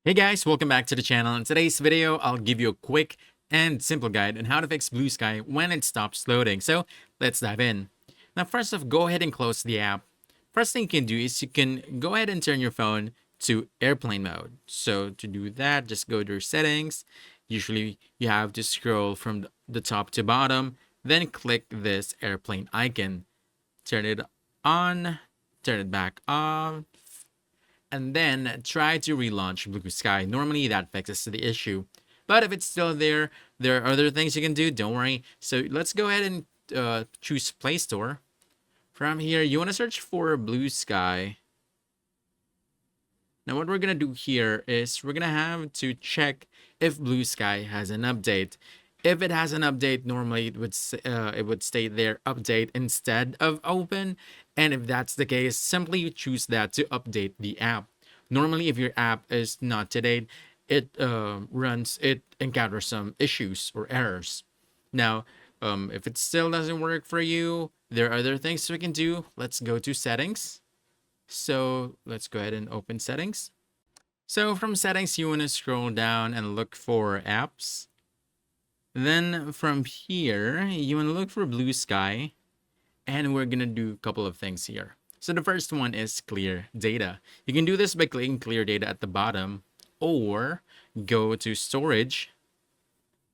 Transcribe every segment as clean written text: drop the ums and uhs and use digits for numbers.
Hey guys, welcome back to the channel. In today's video, I'll give you a quick and simple guide on how to fix Bluesky when it stops loading. So let's dive in. Now, first off, go ahead and close the app. First thing you can do is you can go ahead and turn your phone to airplane mode. So to do that, just go to your settings. Usually you have to scroll from the top to bottom, then click this airplane icon. Turn it on, turn it back off, and then try to relaunch Bluesky. Normally that fixes the issue. But if it's still there, there are other things you can do. Don't worry. So let's go ahead and choose Play Store. From here, you want to search for Bluesky. Now what we're going to do here is we're going to have to check if Bluesky has an update. If it has an update, normally it would state there update instead of open. And if that's the case, simply choose that to update the app. Normally, if your app is not to date, it encounters some issues or errors. Now, if it still doesn't work for you, there are other things we can do. Let's go to settings. So let's go ahead and open settings. So from settings, you want to scroll down and look for apps. Then from here, you want to look for Bluesky, and we're going to do a couple of things here. So the first one is clear data. You can do this by clicking clear data at the bottom, or go to storage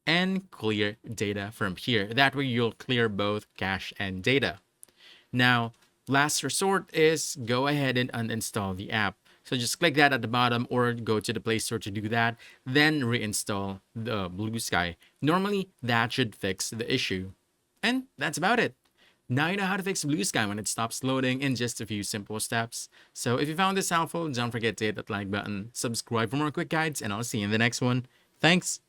and clear data from here. That way you'll clear both cache and data. Now, last resort is go ahead and uninstall the app. So just click that at the bottom or go to the Play Store to do that. Then reinstall the Bluesky. Normally, that should fix the issue. And that's about it. Now you know how to fix Bluesky when it stops loading in just a few simple steps. So if you found this helpful, don't forget to hit that like button, subscribe for more quick guides, and I'll see you in the next one. Thanks!